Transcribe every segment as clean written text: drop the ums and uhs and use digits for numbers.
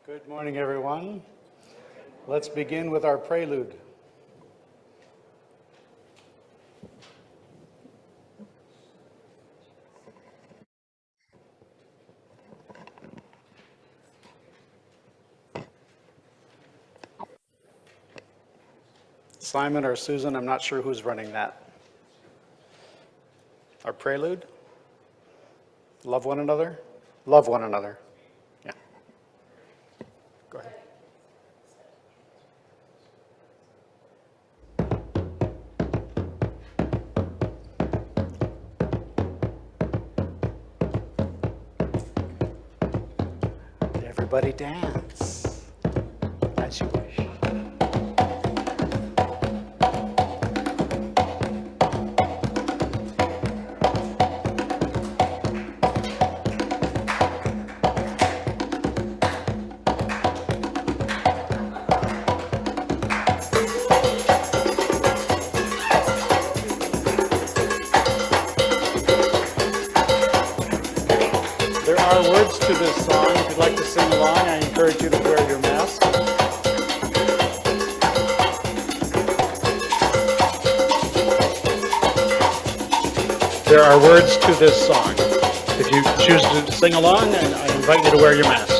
Good morning, everyone. Let's begin with our prelude. Simon or Susan, I'm not sure who's running that. Our prelude? Love one another? Love one another. Yeah. Go ahead. Everybody dance as you wish. There are words to this song. If you'd like to sing along, I encourage you to wear your mask. There are words to this song. If you choose to sing along, I invite you to wear your masks.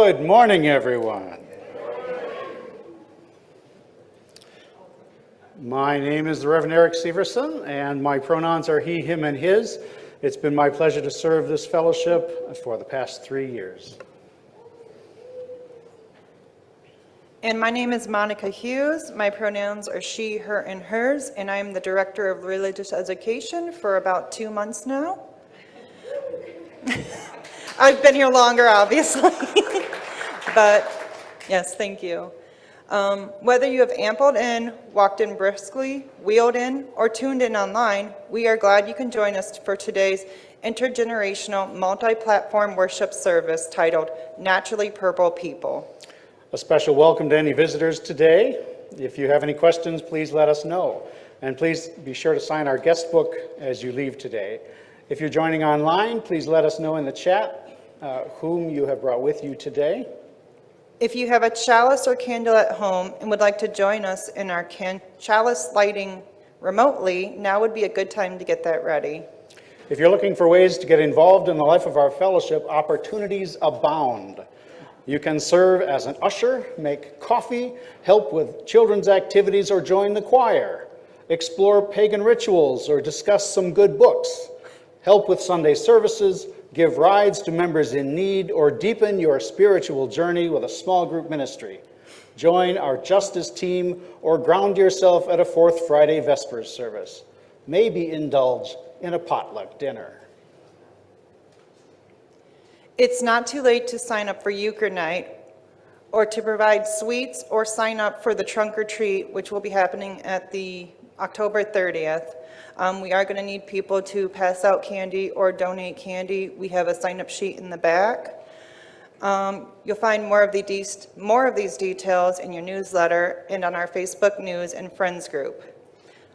Good morning, everyone. My name is the Reverend Eric Severson, and my pronouns are he, him, and his. It's been my pleasure to serve this fellowship for the past 3 years. And my name is Monica Hughes. My pronouns are she, her, and hers, and I'm the Director of Religious Education for about 2 months now. I've been here longer, obviously, but yes, thank you. Whether you have ambled in, walked in briskly, wheeled in, or tuned in online, we are glad you can join us for today's intergenerational multi-platform worship service titled Naturally Purple People. A special welcome to any visitors today. If you have any questions, please let us know. And please be sure to sign our guest book as you leave today. If you're joining online, please let us know in the chat whom you have brought with you today. If you have a chalice or candle at home and would like to join us in our chalice lighting remotely, now would be a good time to get that ready. If you're looking for ways to get involved in the life of our fellowship, opportunities abound. You can serve as an usher, make coffee, help with children's activities, or join the choir, explore pagan rituals, or discuss some good books, help with Sunday services, give rides to members in need, or deepen your spiritual journey with a small group ministry. Join our justice team or ground yourself at a Fourth Friday Vespers service. Maybe indulge in a potluck dinner. It's not too late to sign up for Euchre Night or to provide sweets or sign up for the trunk or treat, which will be happening at the October 30th. We are going to need people to pass out candy or donate candy. We have a sign-up sheet in the back. You'll find more of these details in your newsletter and on our Facebook News and Friends group.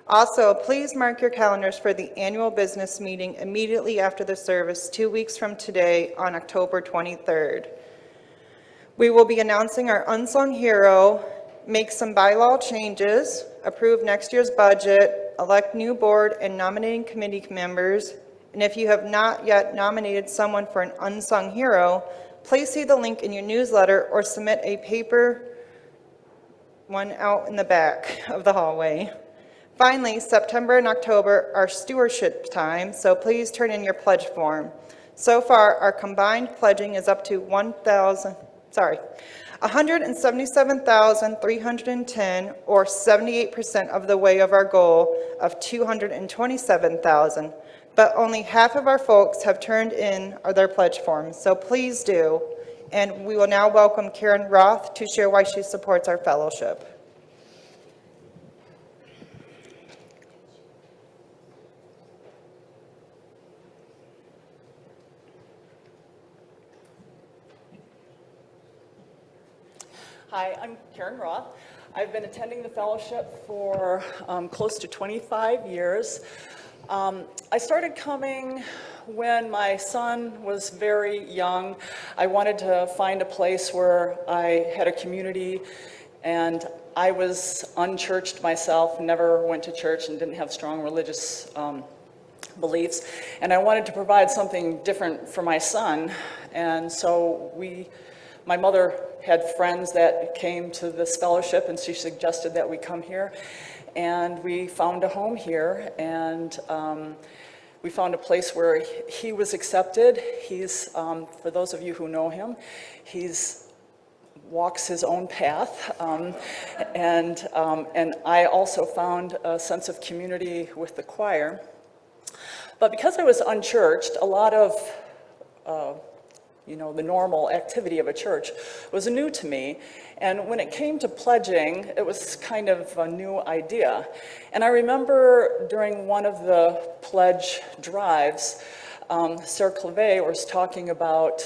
Also, please mark your calendars for the annual business meeting immediately after the service 2 weeks from today on October 23rd. We will be announcing our unsung hero, make some bylaw changes, approve next year's budget, elect new board and nominating committee members, and if you have not yet nominated someone for an unsung hero, please see the link in your newsletter or submit a paper one out in the back of the hallway. Finally, September and October are stewardship time, so please turn in your pledge form. So far, our combined pledging is up to $177,310, or 78% of the way of our goal of $227,000. But only half of our folks have turned in their pledge forms, so please do. And we will now welcome Karen Roth to share why she supports our fellowship. Hi, I'm Karen Roth. I've been attending the fellowship for close to 25 years. I started coming when my son was very young. I wanted to find a place where I had a community, and I was unchurched myself, never went to church and didn't have strong religious beliefs, and I wanted to provide something different for my son. And so my mother had friends that came to this fellowship, and she suggested that we come here, and we found a home here, and we found a place where he was accepted. He's, for those of you who know him, walks his own path, and I also found a sense of community with the choir. But because I was unchurched, a lot of the normal activity of a church was new to me. And when it came to pledging, it was kind of a new idea. And I remember during one of the pledge drives, Sarah Clave was talking about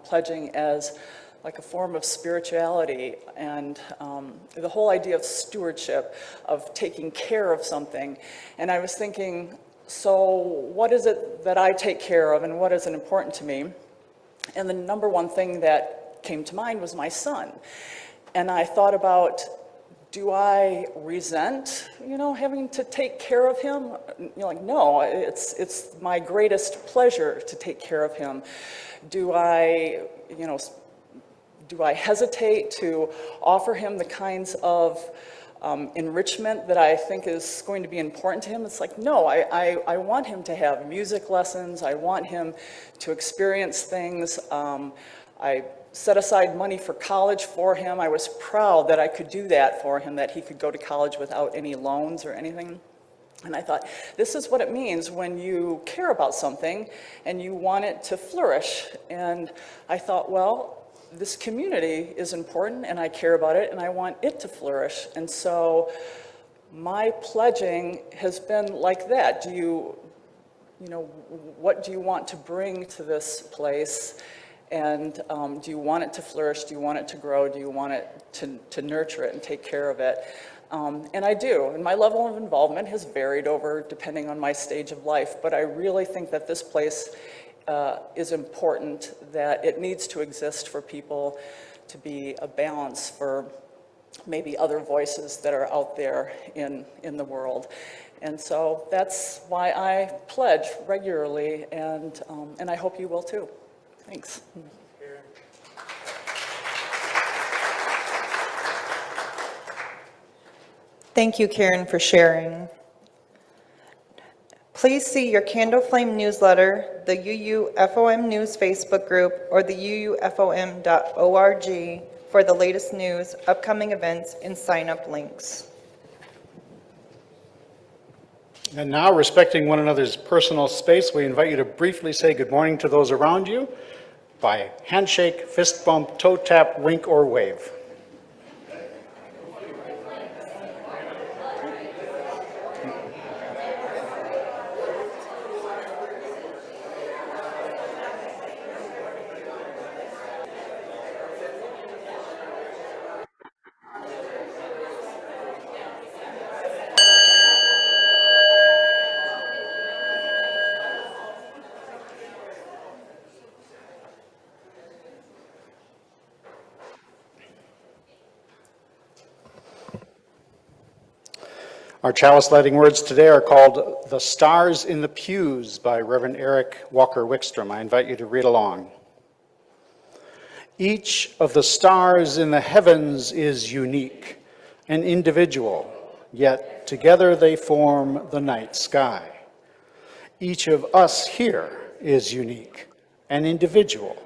pledging as like a form of spirituality, and the whole idea of stewardship, of taking care of something. And I was thinking, so what is it that I take care of, and what is it important to me? And the number one thing that came to mind was my son. And I thought about, do I resent, having to take care of him? No, it's my greatest pleasure to take care of him. Do I, do I hesitate to offer him the kinds of enrichment that I think is going to be important to him? It's like, no, I want him to have music lessons. I want him to experience things. I set aside money for college for him. I was proud that I could do that for him, that he could go to college without any loans or anything. And I thought, this is what it means when you care about something and you want it to flourish. And I thought, well, this community is important and I care about it and I want it to flourish. And so my pledging has been like that. What do you want to bring to this place? And do you want it to flourish? Do you want it to grow? Do you want it to nurture it and take care of it? And I do. And my level of involvement has varied depending on my stage of life. But I really think that this place is important, that it needs to exist for people to be a balance for maybe other voices that are out there in the world. And so that's why I pledge regularly, and I hope you will too. Thanks. Thank you, Karen, for sharing. Please see your Candle Flame newsletter, the UUFOM News Facebook group, or the uufom.org for the latest news, upcoming events, and sign-up links. And now, respecting one another's personal space, we invite you to briefly say good morning to those around you by handshake, fist bump, toe tap, wink, or wave. Our chalice lighting words today are called "The Stars in the Pews" by Reverend Eric Walker Wickstrom. I invite you to read along. Each of the stars in the heavens is unique and individual, yet together they form the night sky. Each of us here is unique and individual,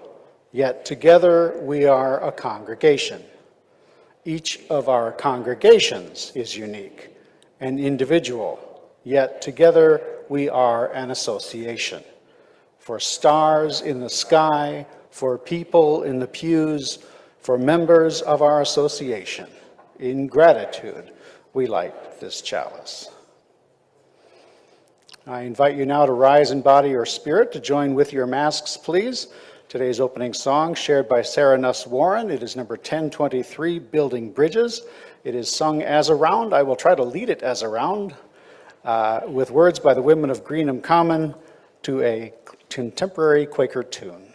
yet together we are a congregation. Each of our congregations is unique and individual, yet together we are an association. For stars in the sky, for people in the pews, for members of our association, in gratitude, we light this chalice. I invite you now to rise in body or spirit to join with your masks, please. Today's opening song, shared by Sarah Nuss Warren. It is number 1023, Building Bridges. It is sung as a round. I will try to lead it as a round with words by the women of Greenham Common to a contemporary Quaker tune.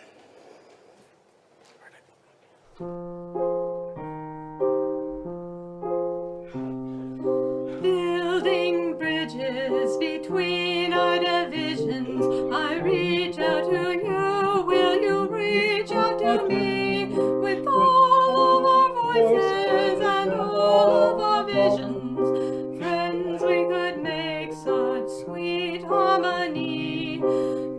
Building bridges between our divisions, I reach out to you, will you reach out to me? With all of our voices and all of our visions, friends, we could make such sweet harmony.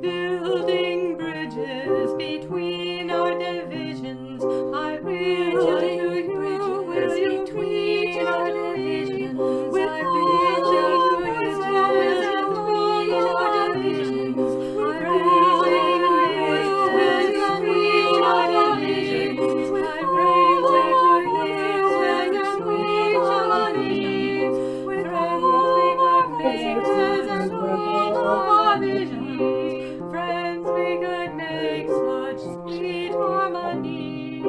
Building bridges between our divisions, I reach out to you, will you reach out to me? With all of our voices and all of our visions, friends, we could make such sweet harmony. With all of our voices and sweet harmony, with all of our voices and all of our visions, friends, we could make such sweet harmony.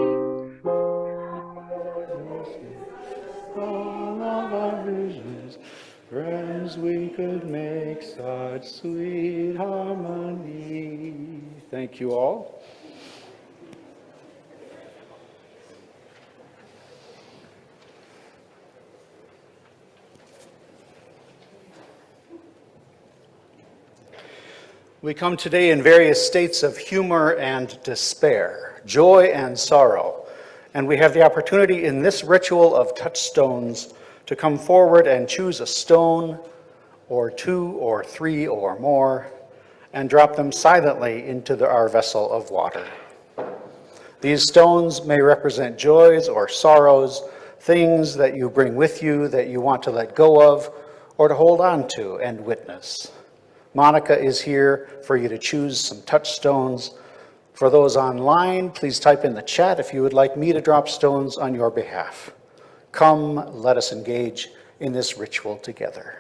All of our visions, friends, we could make such sweet harmony. Thank you all. We come today in various states of humor and despair, joy and sorrow, And we have the opportunity in this ritual of touchstones to come forward and choose a stone or two or three or more and drop them silently into our vessel of water. These stones may represent joys or sorrows, things that you bring with you that you want to let go of or to hold on to and witness. Monica is here for you to choose some touchstones. For those online, please type in the chat if you would like me to drop stones on your behalf. Come, let us engage in this ritual together.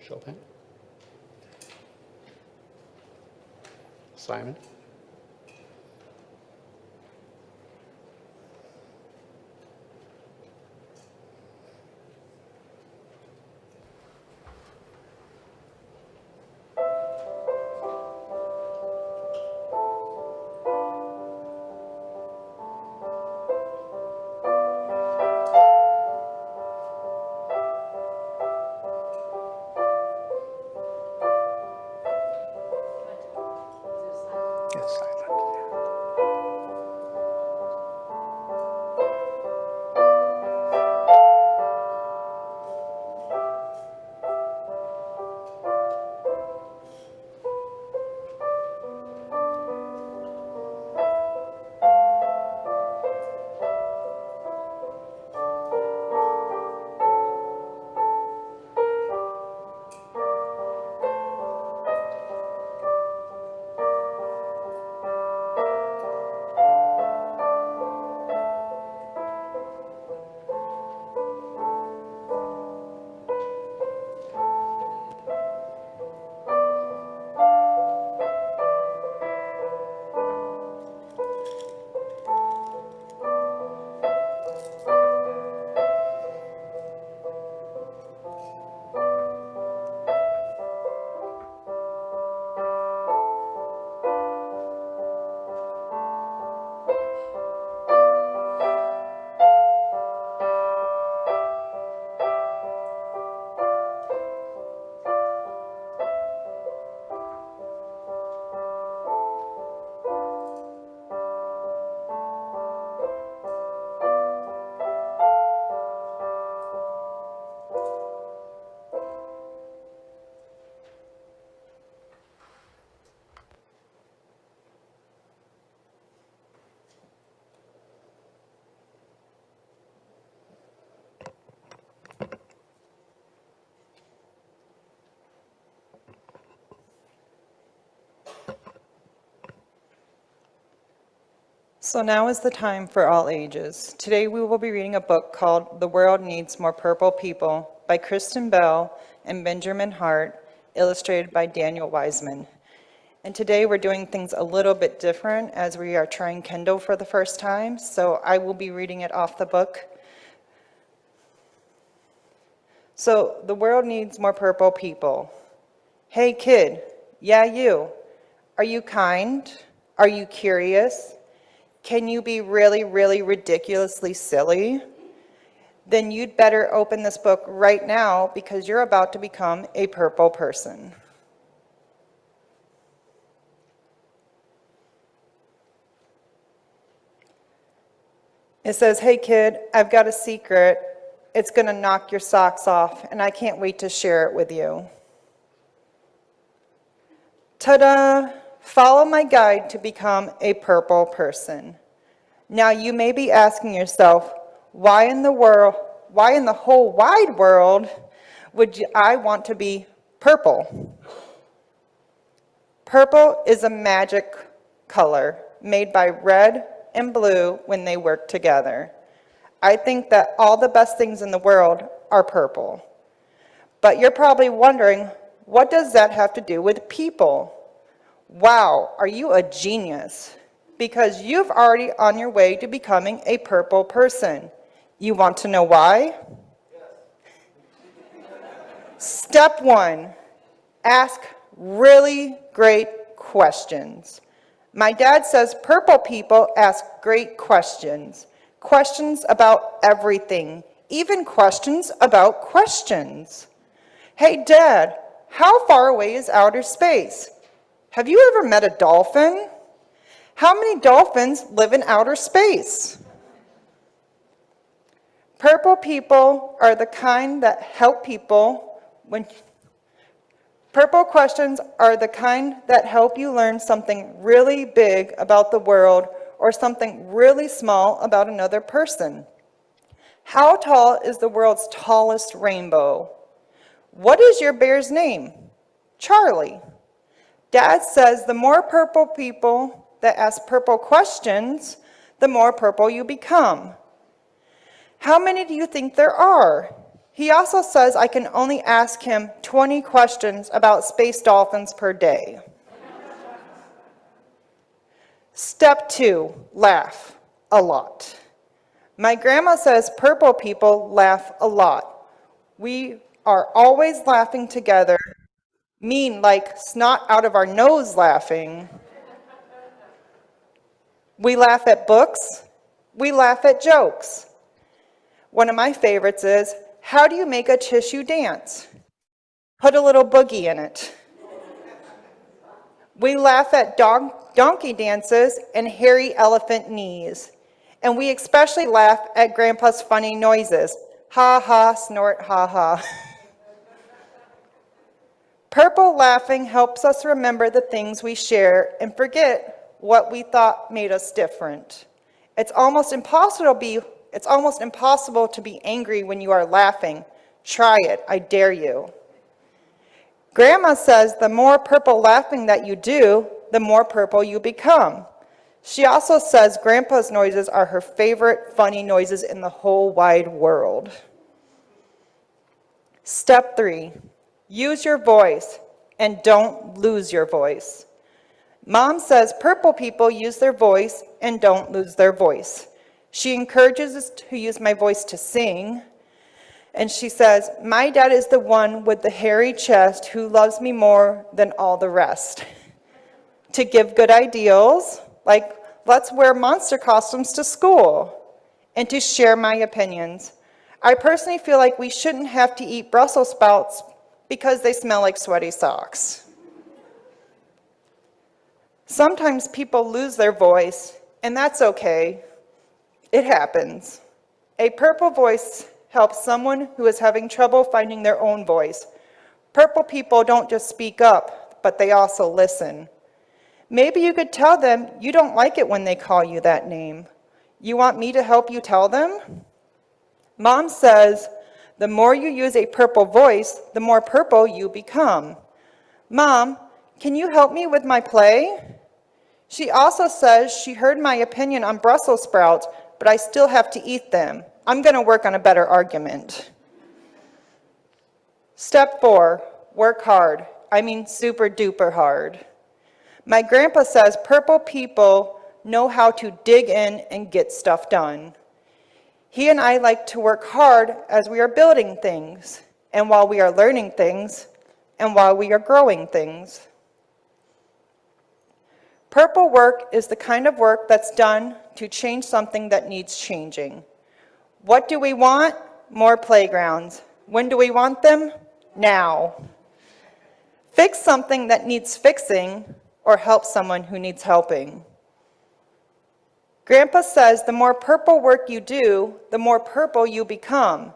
Chopin? Simon? Yes, silent. So now is the time for all ages. Today we will be reading a book called The World Needs More Purple People by Kristen Bell and Benjamin Hart, illustrated by Daniel Wiseman. And today we're doing things a little bit different as we are trying Kindle for the first time. So I will be reading it off the book. So the world needs more purple people. Hey kid, yeah you. Are you kind? Are you curious? Can you be really, really ridiculously silly? Then you'd better open this book right now because you're about to become a purple person. It says, hey kid, I've got a secret. It's gonna knock your socks off and I can't wait to share it with you. Ta-da! Follow my guide to become a purple person. Now you may be asking yourself, why in the whole wide world would I want to be purple? Purple is a magic color made by red and blue when they work together. I think that all the best things in the world are purple. But you're probably wondering, what does that have to do with people? Wow, are you a genius? Because you've already on your way to becoming a purple person. You want to know why? Yes. Step 1, ask really great questions. My dad says purple people ask great questions. Questions about everything, even questions about questions. Hey, Dad, how far away is outer space? Have you ever met a dolphin? How many dolphins live in outer space? Purple people are the kind that help people when... Purple questions are the kind that help you learn something really big about the world or something really small about another person. How tall is the world's tallest rainbow? What is your bear's name? Charlie. Dad says the more purple people that ask purple questions, the more purple you become. How many do you think there are? He also says I can only ask him 20 questions about space dolphins per day. Step 2, laugh a lot. My grandma says purple people laugh a lot. We are always laughing together, mean like snot out of our nose laughing. We laugh at books. We laugh at jokes. One of my favorites is, how do you make a tissue dance? Put a little boogie in it. We laugh at donkey dances and hairy elephant knees. And we especially laugh at Grandpa's funny noises. Ha ha, snort, ha ha. Purple laughing helps us remember the things we share and forget what we thought made us different. It's almost impossible to be angry when you are laughing. Try it, I dare you. Grandma says the more purple laughing that you do, the more purple you become. She also says Grandpa's noises are her favorite funny noises in the whole wide world. Step 3, use your voice and don't lose your voice. Mom says purple people use their voice and don't lose their voice. She encourages us to use my voice to sing. And she says, my dad is the one with the hairy chest who loves me more than all the rest. To give good ideals, like let's wear monster costumes to school, and to share my opinions. I personally feel like we shouldn't have to eat Brussels sprouts because they smell like sweaty socks. Sometimes people lose their voice, and that's okay. It happens. A purple voice helps someone who is having trouble finding their own voice. Purple people don't just speak up, but they also listen. Maybe you could tell them you don't like it when they call you that name. You want me to help you tell them? Mom says, the more you use a purple voice, the more purple you become. Mom, can you help me with my play? She also says she heard my opinion on Brussels sprouts, but I still have to eat them. I'm going to work on a better argument. Step 4, work hard. I mean super duper hard. My grandpa says purple people know how to dig in and get stuff done. He and I like to work hard as we are building things, and while we are learning things, and while we are growing things. Purple work is the kind of work that's done to change something that needs changing. What do we want? More playgrounds. When do we want them? Now. Fix something that needs fixing, or help someone who needs helping. Grandpa says the more purple work you do, the more purple you become.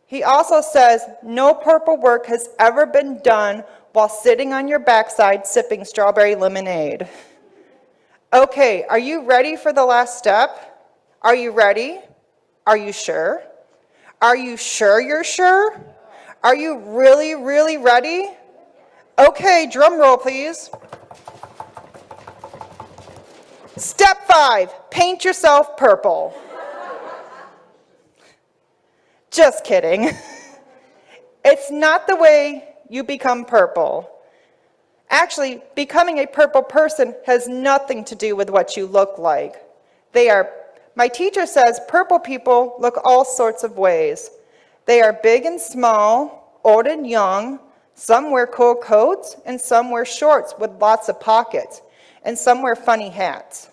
He also says no purple work has ever been done while sitting on your backside sipping strawberry lemonade. Okay, are you ready for the last step? Are you ready? Are you sure? Are you sure you're sure? Are you really, really ready? Okay, drum roll, please. Step 5, paint yourself purple. Just kidding. It's not the way you become purple. Actually, becoming a purple person has nothing to do with what you look like. My teacher says purple people look all sorts of ways. They are big and small, old and young. Some wear cool coats, and some wear shorts with lots of pockets, and some wear funny hats.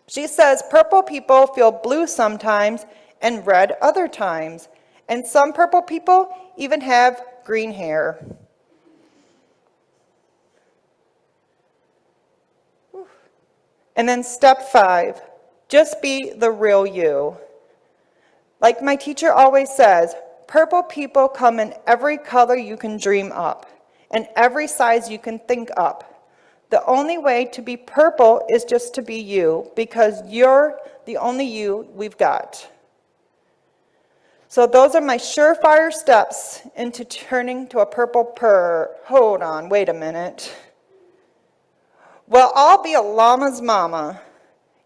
She says purple people feel blue sometimes and red other times. And some purple people even have green hair. And then step 5, just be the real you. Like my teacher always says, purple people come in every color you can dream up and every size you can think up. The only way to be purple is just to be you, because you're the only you we've got. So those are my surefire steps into turning to a purple Hold on, wait a minute. Well, I'll be a llama's mama.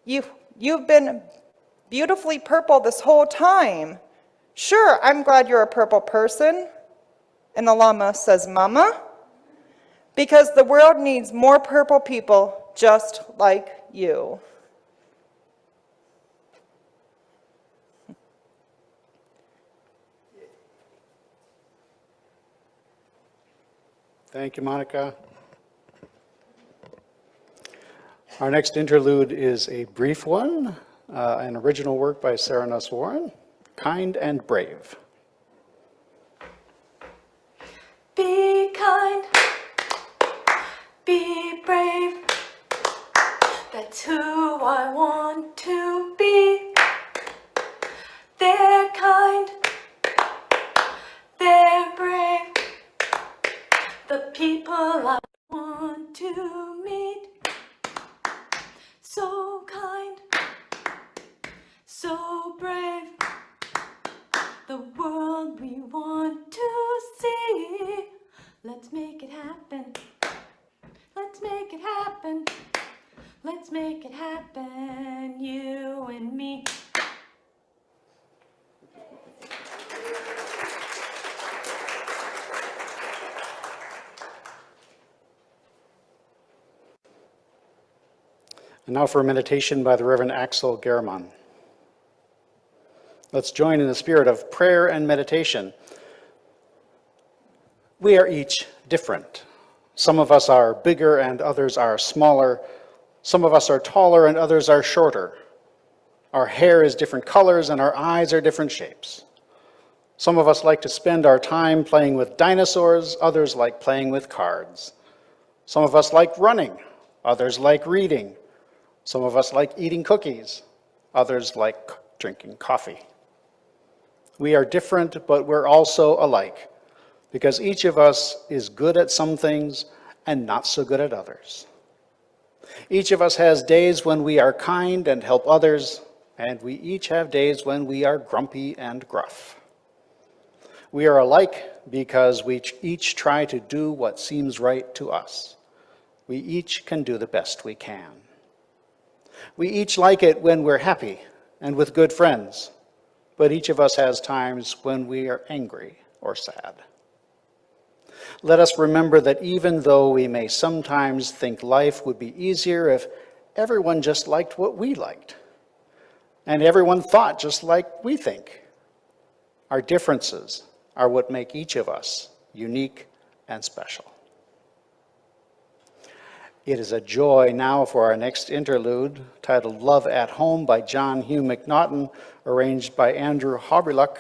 You've been beautifully purple this whole time. Sure, I'm glad you're a purple person. And the llama says, Mama, because the world needs more purple people just like you. Thank you, Monica. Our next interlude is a brief one, an original work by Sarah Nuss Warren, Kind and Brave. Be kind, be brave, that's who I want to be. They're kind, they're brave, the people I want to meet. So kind, so brave, the world we want to see. Let's make it happen. Let's make it happen. Let's make it happen, you and me. And now for a meditation by the Reverend Axel German. Let's join in the spirit of prayer and meditation. We are each different. Some of us are bigger and others are smaller. Some of us are taller and others are shorter. Our hair is different colors and our eyes are different shapes. Some of us like to spend our time playing with dinosaurs, others like playing with cards. Some of us like running, others like reading. Some of us like eating cookies, others like drinking coffee. We are different, but we're also alike, because each of us is good at some things and not so good at others. Each of us has days when we are kind and help others, and we each have days when we are grumpy and gruff. We are alike because we each try to do what seems right to us. We each can do the best we can. We each like it when we're happy and with good friends, but each of us has times when we are angry or sad. Let us remember that even though we may sometimes think life would be easier if everyone just liked what we liked, and everyone thought just like we think, our differences are what make each of us unique and special. It is a joy now for our next interlude, titled Love at Home by John Hugh McNaughton, arranged by Andrew Hobryluck,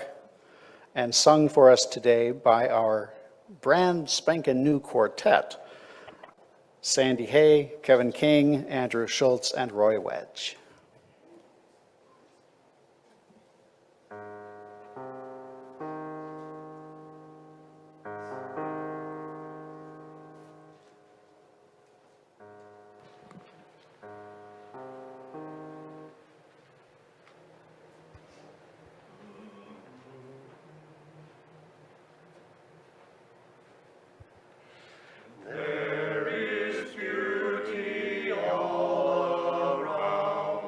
and sung for us today by our brand spanking new quartet, Sandy Hay, Kevin King, Andrew Schultz, and Roy Wedge. There is beauty all around.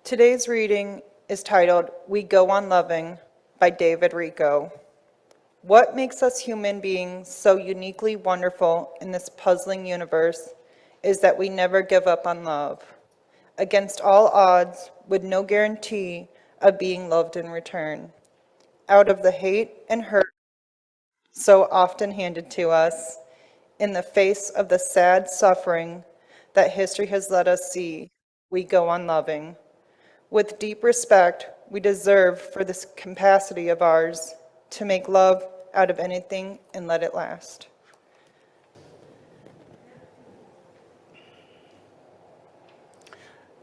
Today's reading is titled, We Go On Loving by David Rico. What makes us human beings so uniquely wonderful in this puzzling universe is that we never give up on love. Against all odds, with no guarantee of being loved in return. Out of the hate and hurt so often handed to us, in the face of the sad suffering that history has let us see, we go on loving. With deep respect, we deserve for this capacity of ours to make love out of anything and let it last.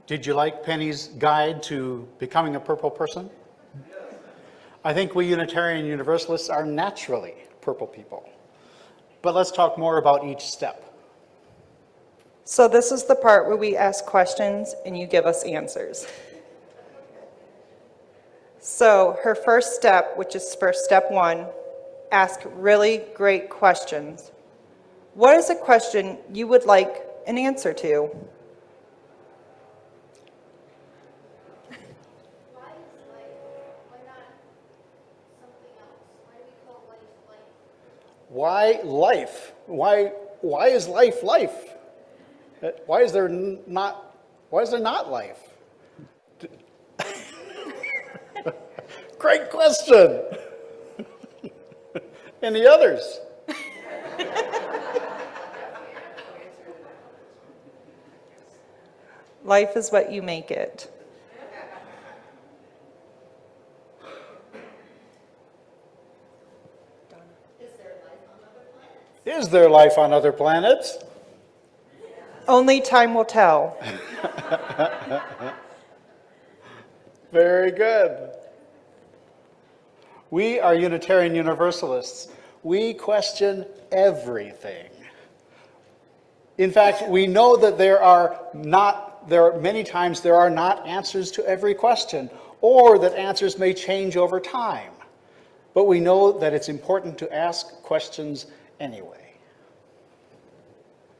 Did you like Penny's guide to becoming a purple person? I think we Unitarian Universalists are naturally purple people. But let's talk more about each step. So this is the part where we ask questions and you give us answers. So her first step, which is for step 1, ask really great questions. What is a question you would like an answer to? Why is life? Why not something else? Why do we call life life? Why life? Why is life life? Why is there not life? Great question. Any others? Life is what you make it. Is there life on other planets? Only time will tell. Very good. We are Unitarian Universalists. We question everything. In fact, we know that many times there are not answers to every question, or that answers may change over time. But we know that it's important to ask questions anyway.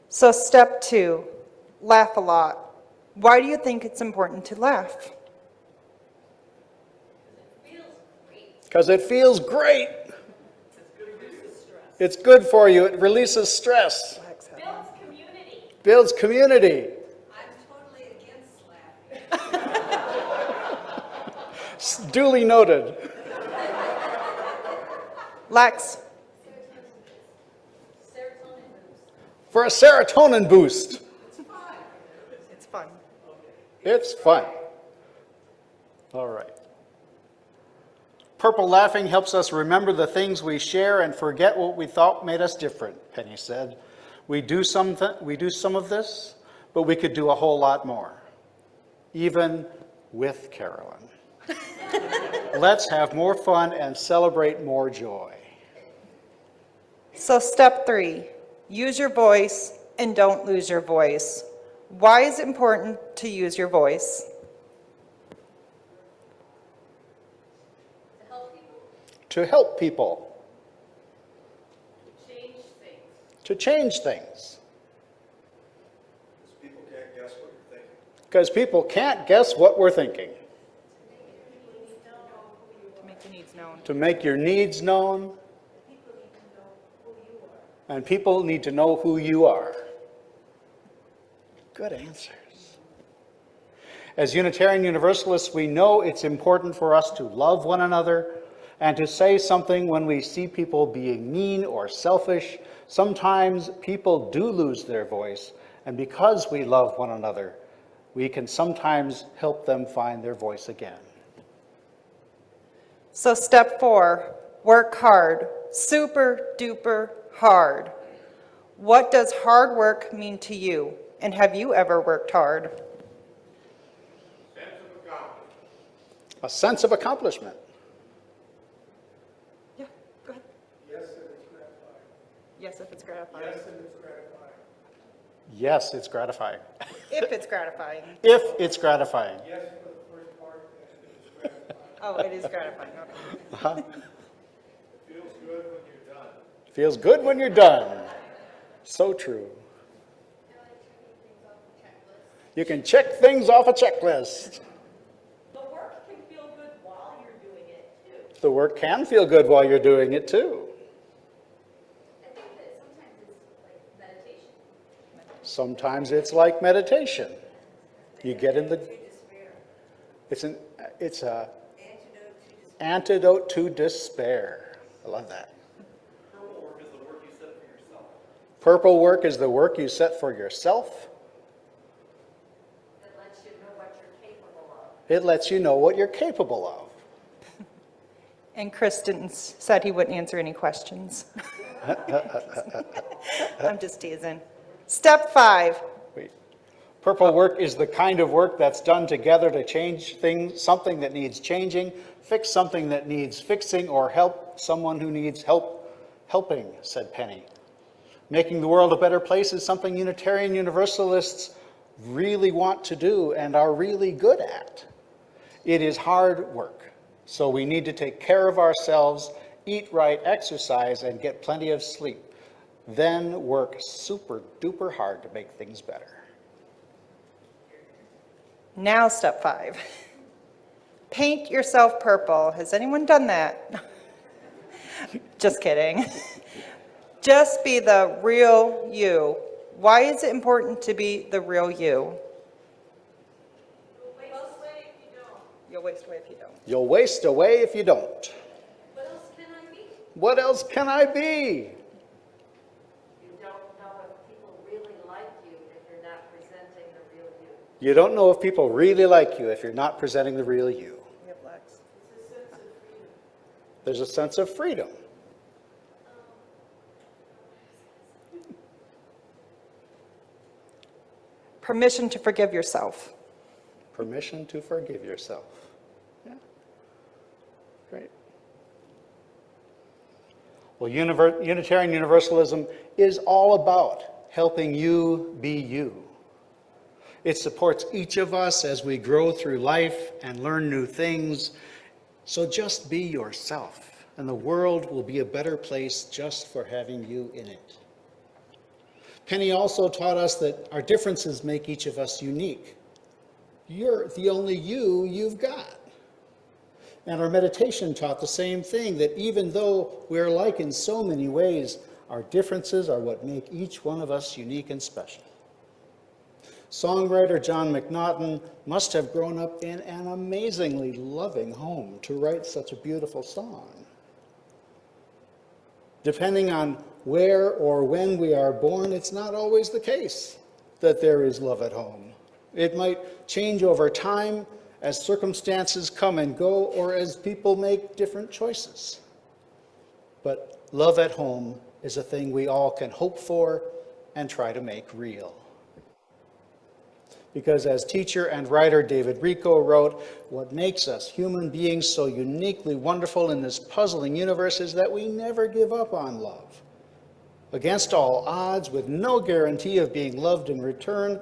So step 2, laugh a lot. Why do you think it's important to laugh? Because it feels great. It's good for you. It releases stress. Builds community. Builds community. I'm totally against laughing. Duly noted. Lex, For a serotonin boost. it's fun. It's fun. All right. Purple laughing helps us remember the things we share and forget what we thought made us different, Penny said. We do some of this, but we could do a whole lot more, even with Carolyn. Let's have more fun and celebrate more joy. So step 3, use your voice and don't lose your voice. Why is it important to use your voice? To help people. Change things. To change things. Because people can't guess what you're thinking. Because people can't guess what we're thinking. To make your needs known. To make your needs known. And people need to know who you are. Good answers. As Unitarian Universalists, we know it's important for us to love one another and to say something when we see people being mean or selfish. Sometimes people do lose their voice, and because we love one another, we can sometimes help them find their voice again. So step 4, work hard, super duper hard. What does hard work mean to you? And have you ever worked hard? A sense of accomplishment. Yeah, go ahead. Yes, if it's gratifying. Yes, it's gratifying. If it's gratifying. If it's gratifying. Oh, it is gratifying, okay. Feels good when you're done. So true. You can check things off a checklist. the work can feel good while you're doing it too. I think that sometimes it's like meditation. Sometimes it's like meditation. You get in the, it's a antidote to despair. I love that. Purple work is the work you set for yourself. That lets you know what you're capable of. It lets you know what you're capable of. And Kristen said he wouldn't answer any questions. I'm just teasing. Step 5. Wait. Purple work is the kind of work that's done together to change things, something that needs changing, fix something that needs fixing, or help someone who needs helping, said Penny. Making the world a better place is something Unitarian Universalists really want to do and are really good at. It is hard work, so we need to take care of ourselves, eat right, exercise, and get plenty of sleep. Then work super duper hard to make things better. Now step 5. Paint yourself purple. Has anyone done that? Just kidding. Just be the real you. Why is it important to be the real you? You'll waste away if you don't. You'll waste away if you don't. What else can I be? What else can I be? You don't know if people really like you if you're not presenting the real you. You don't know if people really like you if you're not presenting the real you. Yep, Lex. There's a sense of freedom. Permission to forgive yourself. Permission to forgive yourself. Yeah. Great. Well, Unitarian Universalism is all about helping you be you. It supports each of us as we grow through life and learn new things. So just be yourself, and the world will be a better place just for having you in it. Penny also taught us that our differences make each of us unique. You're the only you've got. And our meditation taught the same thing, that even though we're alike in so many ways, our differences are what make each one of us unique and special. Songwriter John McNaughton must have grown up in an amazingly loving home to write such a beautiful song. Depending on where or when we are born, it's not always the case that there is love at home. It might change over time as circumstances come and go, or as people make different choices. But love at home is a thing we all can hope for and try to make real. Because as teacher and writer David Rico wrote, what makes us human beings so uniquely wonderful in this puzzling universe is that we never give up on love. Against all odds, with no guarantee of being loved in return,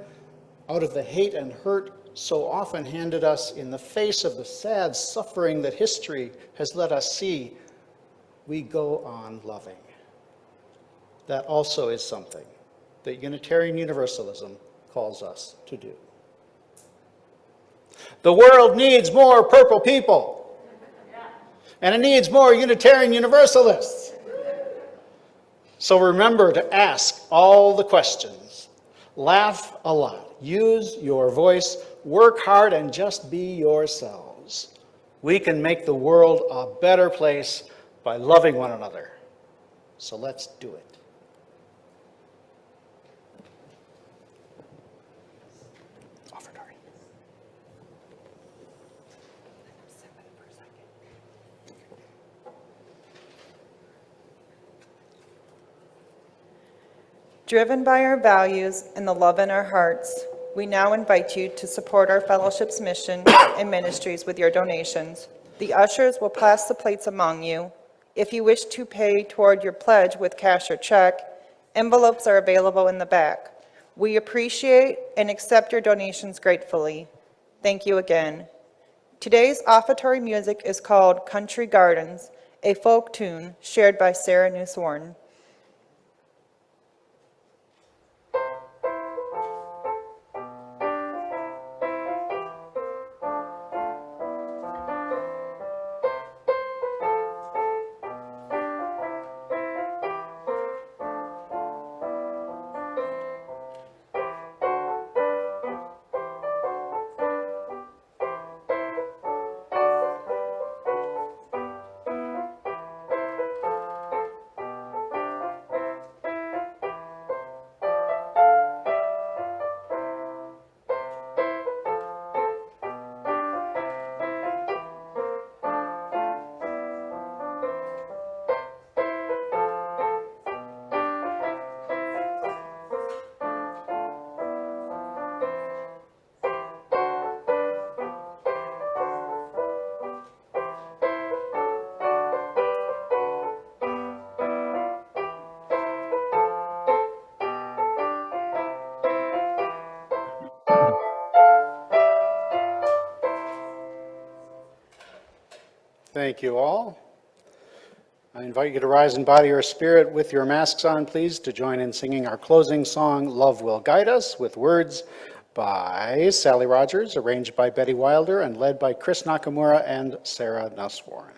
out of the hate and hurt so often handed us in the face of the sad suffering that history has let us see, we go on loving. That also is something that Unitarian Universalism calls us to do. The world needs more purple people. And it needs more Unitarian Universalists. So remember to ask all the questions. Laugh a lot. Use your voice. Work hard and just be yourselves. We can make the world a better place by loving one another. So let's do it. Offertory. Driven by our values and the love in our hearts, we now invite you to support our fellowship's mission and ministries with your donations. The ushers will pass the plates among you. If you wish to pay toward your pledge with cash or check, envelopes are available in the back. We appreciate and accept your donations gratefully. Thank you again. Today's offertory music is called Country Gardens, a folk tune shared by Sarah Newsworn. Thank you all. I invite you to rise in body or spirit with your masks on, please, to join in singing our closing song, Love Will Guide Us, with words by Sally Rogers, arranged by Betty Wilder, and led by Chris Nakamura and Sarah Nusswarren.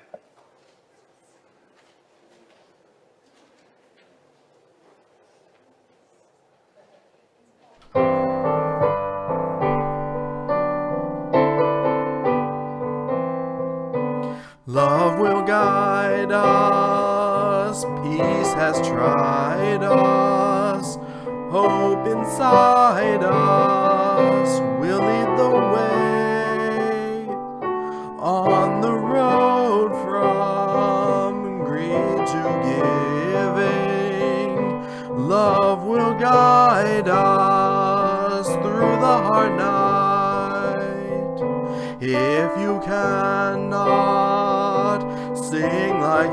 Love will guide us, peace has tried us, hope inside us will lead the way on the road from greed to giving. Love will guide us through the hard night. If you cannot sing like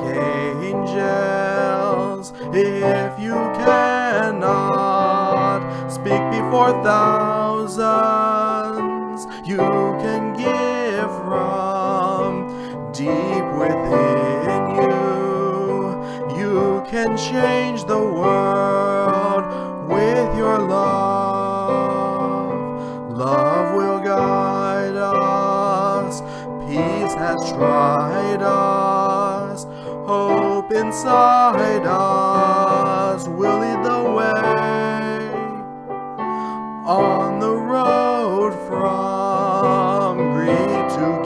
angels, if you cannot speak before thousands, you can give from deep within you. You can change the world with your love. Love will guide us, peace has tried us, hope inside us will lead the way on the road from greed to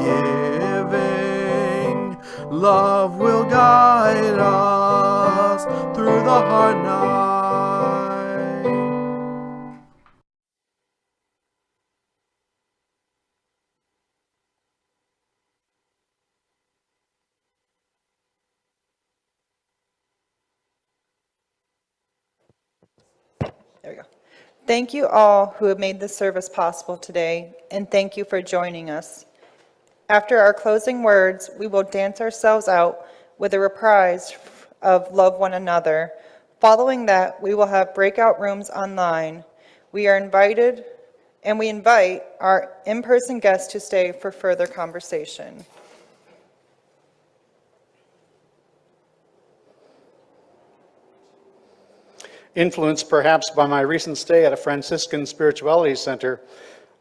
giving. Love will guide us through the hard night. There we go. Thank you all who have made this service possible today, and thank you for joining us. After our closing words, we will dance ourselves out with a reprise of Love One Another. Following that, we will have breakout rooms online. We invite our in-person guests to stay for further conversation. Influenced perhaps by my recent stay at a Franciscan Spirituality Center,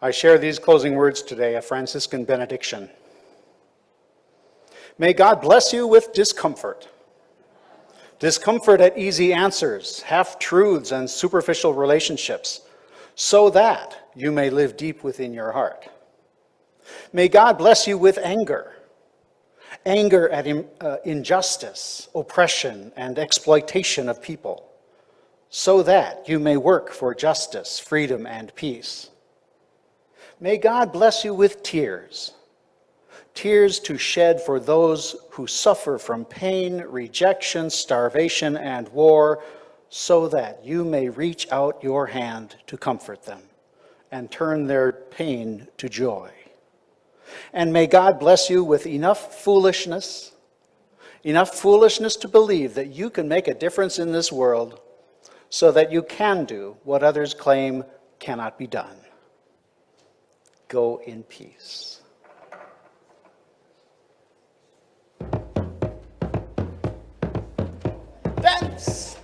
I share these closing words today, a Franciscan benediction. May God bless you with discomfort. Discomfort at easy answers, half-truths, and superficial relationships, so that you may live deep within your heart. May God bless you with anger. Anger at injustice, oppression, and exploitation of people, so that you may work for justice, freedom, and peace. May God bless you with tears. Tears to shed for those who suffer from pain, rejection, starvation, and war, so that you may reach out your hand to comfort them and turn their pain to joy. And may God bless you with enough foolishness to believe that you can make a difference in this world, so that you can do what others claim cannot be done. Go in peace. Vince!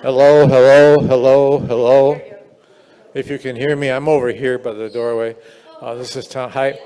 Hello, hello, hello, hello. If you can hear me, I'm over here by the doorway. This is Tom. Hi.